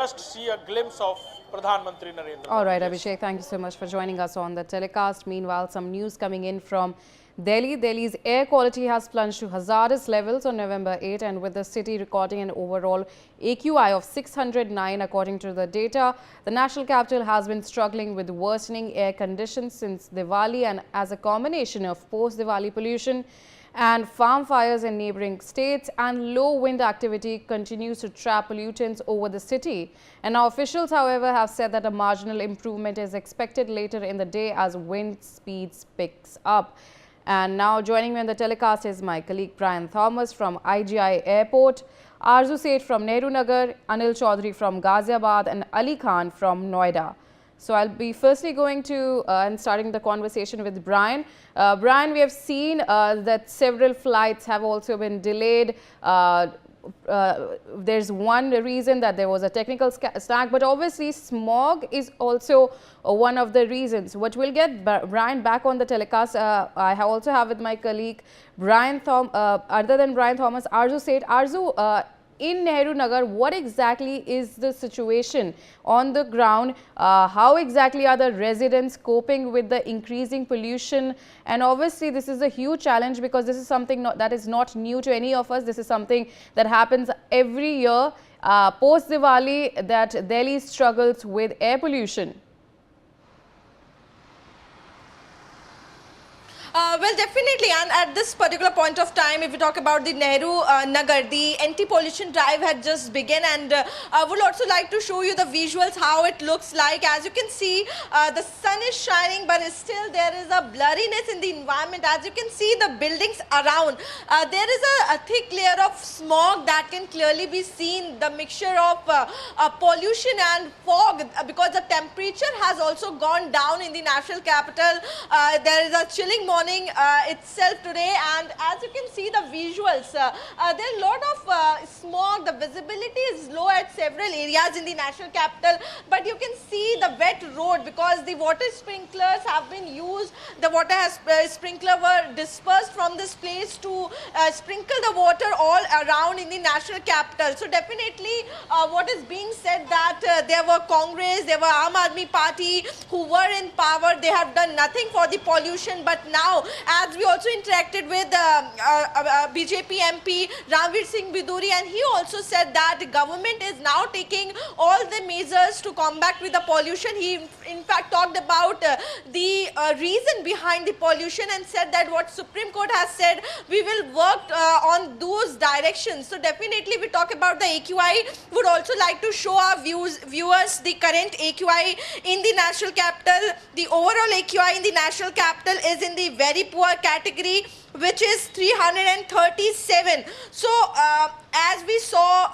just see a glimpse of Pradhan Mantri Narendra Modi. All right, Abhishek, thank you so much for joining us on the telecast. Meanwhile, some news coming in from Delhi. Delhi's air quality has plunged to hazardous levels on November 8, and with the city recording an overall AQI of 609 according to the data. The national capital has been struggling with worsening air conditions since Diwali, and as a combination of post-Diwali pollution and farm fires in neighboring states and low wind activity continues to trap pollutants over the city. And now officials, however, have said that a marginal improvement is expected later in the day as wind speeds picks up. And now joining me on the telecast is my colleague Brian Thomas from IGI Airport, Arzu Seth from Nehru Nagar, Anil Chaudhary from Ghaziabad and Ali Khan from Noida. So I'll be firstly going to and starting the conversation with Brian. Brian, we have seen that several flights have also been delayed. There's one reason that there was a technical snag, but obviously smog is also one of the reasons. What we'll get Brian back on the telecast. I also have with my colleague Brian other than Brian Thomas, Arzu Seth. Arzu, in Nehru Nagar, what exactly is the situation on the ground? How exactly are the residents coping with the increasing pollution? And obviously, this is a huge challenge because this is something that is not new to any of us. This is something that happens every year post Diwali, that Delhi struggles with air pollution. Well, definitely, and at this particular point of time, if we talk about the Nehru Nagar, the anti-pollution drive had just begun, and I would also like to show you the visuals, how it looks like. As you can see, the sun is shining, but still there is a blurriness in the environment. As you can see, the buildings around, there is a thick layer of smog that can clearly be seen, the mixture of pollution and fog, because the temperature has also gone down in the national capital. There is a chilling morning itself today, and as you can see the visuals, there are a lot of smog. The visibility is low at several areas in the national capital, but you can see the wet road because the water sprinklers have been used. The water sprinkler were dispersed from this place to sprinkle the water all around in the national capital. So definitely what is being said that there were Congress, there were Aam Aadmi Party who were in power, they have done nothing for the pollution, but now, as we also interacted with BJP MP Ranveer Singh Biduri, and he also said that the government is now taking all the measures to combat with the pollution. He in fact talked about the reason behind the pollution and said that what Supreme Court has said, we will work on those directions. So definitely we talk about the AQI. Would also like to show our viewers the current AQI in the national capital. The overall AQI in the national capital is in the very poor category, which is 337. So as we saw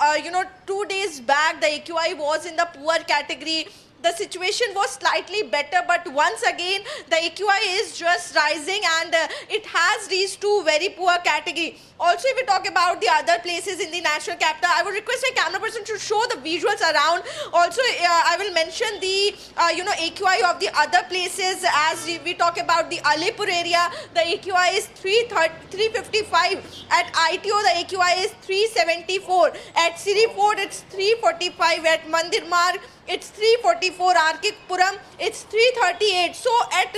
2 days back, the AQI was in the poor category. The situation was slightly better, but once again the AQI is just rising, and it has reached to very poor category. Also, if we talk about the other places in the national capital, I would request my camera person to show the visuals around. Also, I will mention the AQI of the other places. As we talk about the Alipur area, the AQI is 355. At ITO, the AQI is 374. At Siri Fort, it's 345. At Mandir Marg, it's 344. Arkik Puram, it's 338. So at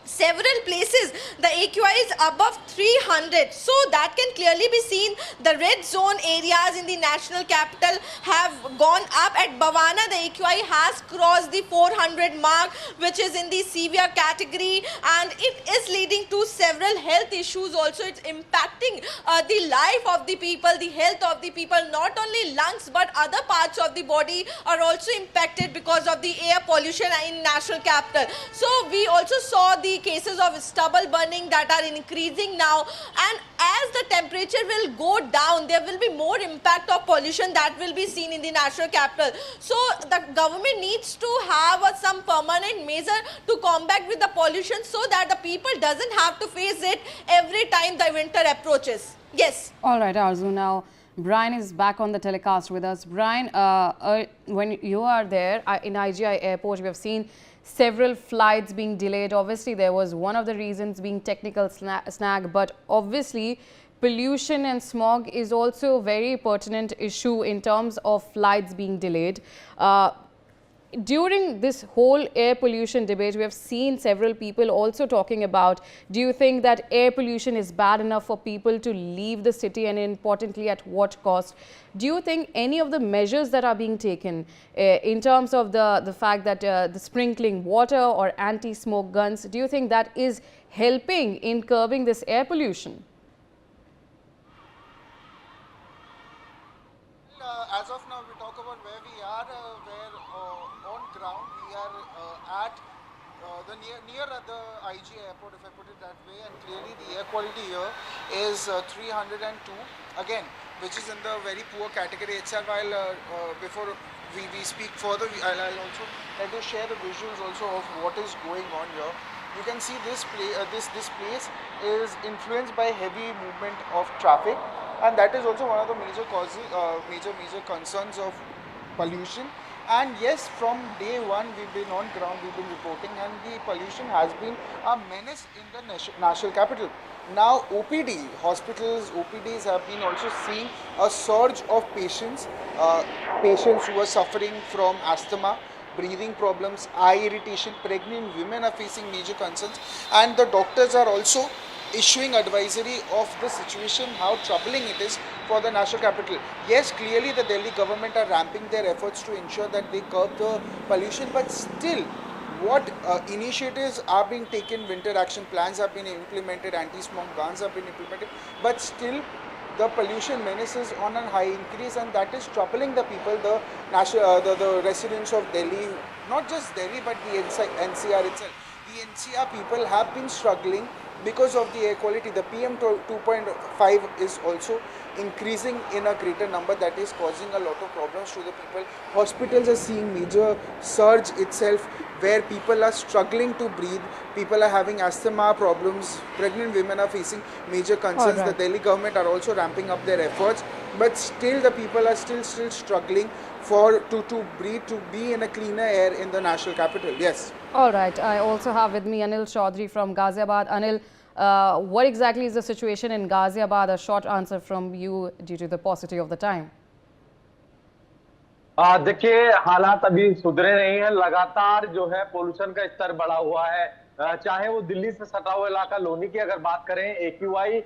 several places the AQI is above 300, so that can clearly be seen. The red zone areas in the national capital have gone up. At Bhavana, the AQI has crossed the 400 mark, which is in the severe category, and it is leading to several health issues. Also, it's impacting the life of the people, the health of the people. Not only lungs but other parts of the body are also impacted because of the air pollution in national capital. So we also saw the cases of stubble burning that are increasing now, and as the temperature will go down, there will be more impact of pollution that will be seen in the national capital. So the government needs to have some permanent measure to combat with the pollution, so that the people doesn't have to face it every time the winter approaches. Yes. All right, Arzu. Now Brian is back on the telecast with us. Brian, when you are there in IGI Airport, we have seen several flights being delayed. Obviously, there was one of the reasons being technical snag, but obviously pollution and smog is also a very pertinent issue in terms of flights being delayed. During this whole air pollution debate, we have seen several people also talking about, do you think that air pollution is bad enough for people to leave the city, and importantly at what cost? Do you think any of the measures that are being taken in terms of the fact that the sprinkling water or anti-smoke guns, do you think that is helping in curbing this air pollution? As of now, we talk about where we are, where on ground we are at the near at the IG airport, if I put it that way, and clearly the air quality here is 302 again, which is in the very poor category itself. While before we speak further, I'll also like to share the visuals also of what is going on here. You can see this place is influenced by heavy movement of traffic, and that is also one of the major causes, major concerns of pollution. And yes, from day one we've been on ground, we've been reporting, and the pollution has been a menace in the national capital. Now hospitals, OPDs have been also seeing a surge of patients who are suffering from asthma, breathing problems, eye irritation. Pregnant women are facing major concerns, and the doctors are also issuing advisory of the situation, how troubling it is for the national capital. Yes, clearly the Delhi government are ramping their efforts to ensure that they curb the pollution, but still, what initiatives are being taken? Winter action plans have been implemented, anti-smoke guns have been implemented, but still the pollution menace is on a high increase, and that is troubling the people, the residents of Delhi, not just Delhi but the NCR itself. The NCR people have been struggling because of the air quality. The PM 2.5 is also increasing in a greater number, that is causing a lot of problems to the people. Hospitals are seeing major surge itself, where people are struggling to breathe, people are having asthma problems, pregnant women are facing major concerns. Right. The Delhi government are also ramping up their efforts, but still the people are still struggling to breathe, to be in a cleaner air in the national capital. Yes. All right. I also have with me Anil Chaudhary from Ghaziabad. Anil, what exactly is the situation in Ghaziabad? A short answer from you due to the paucity of the time. देखिए, हालात अभी सुधरे नहीं है। लगातार जो है pollution का स्तर बढ़ा हुआ है। चाहे वो दिल्ली से सटा हुआ इलाका लोनी की अगर बात करें, AQI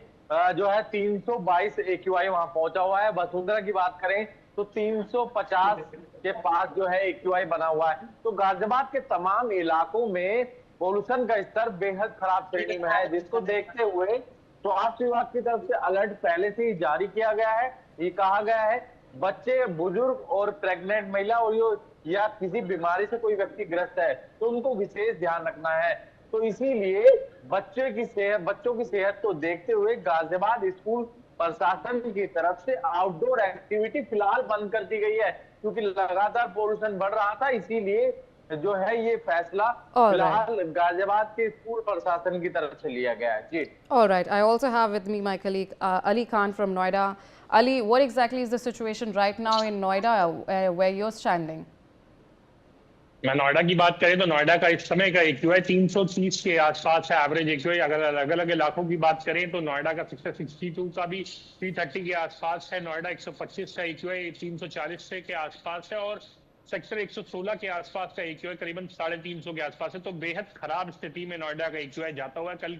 जो है 322 AQI वहां पहुंचा हुआ है। वसुंधरा की बात करें तो 350 के पास जो है AQI बना हुआ है। तो गाजियाबाद के तमाम इलाकों में पोल्यूशन का स्तर बेहद खराब श्रेणी में है, जिसको देखते हुए स्वास्थ्य विभाग की तरफ से अलर्ट पहले से ही जारी किया गया है। ये कहा गया है बच्चे, बुजुर्ग और प्रेग्नेंट महिला और या किसी बीमारी से कोई व्यक्ति ग्रस्त है तो उनको विशेष ध्यान रखना है। तो इसीलिए बच्चों की सेहत को देखते हुए गाजियाबाद स्कूल प्रशासन की तरफ से आउटडोर एक्टिविटी फिलहाल बंद कर दी गई है, क्योंकि लगातार पोल्यूशन बढ़ रहा था। इसीलिए जो है ये फैसला फिलहाल गाजियाबाद के स्कूल प्रशासन की तरफ से लिया गया है। जी। All right. I also have with me my colleague Ali Khan from Noida. Ali, what exactly is the situation right now in Noida, where you're standing? मैं नोएडा की बात करें तो नोएडा का इस समय का AQI 330 के आसपास है, एवरेज AQI। अगर अलग अलग इलाकों की बात करें तो नोएडा का सेक्टर 62 का भी 330 के आसपास है, नोएडा 125 का AQI 340 से के आसपास है, और सेक्टर 116 के आसपास का AQI करीबन 350 के आसपास है। तो बेहद खराब स्थिति में नोएडा का AQI जाता हुआ है। कल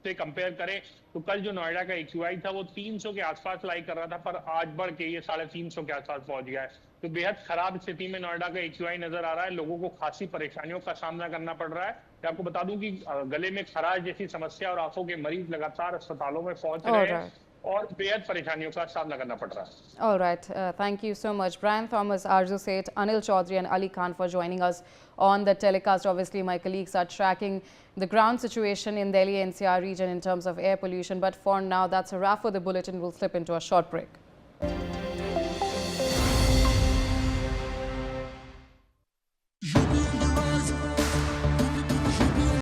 से कंपेयर करें तो कल जो नोएडा का AQI था वो 300 के आसपास लाई कर रहा था, पर आज बढ़ के ये 350 के आसपास पहुंच गया है। तो बेहद खराब स्थिति में नोएडा का AQI नजर आ रहा है। लोगों को खासी परेशानियों का सामना करना पड़ रहा है। मैं आपको बता दूं कि गले में खराश जैसी समस्या और आंखों के मरीज लगातार अस्पतालों में पहुंच रहे हैं और बेहद परेशानियों का सामना करना पड़ रहा है। All right. Thank you so much, Brian Thomas, Arzu Seth, Anil Chaudhary and Ali Khan for joining us on the telecast. Obviously, my colleagues are tracking the ground situation in Delhi NCR region in terms of air pollution. But for now, that's a wrap for the bulletin. We'll slip into a short break.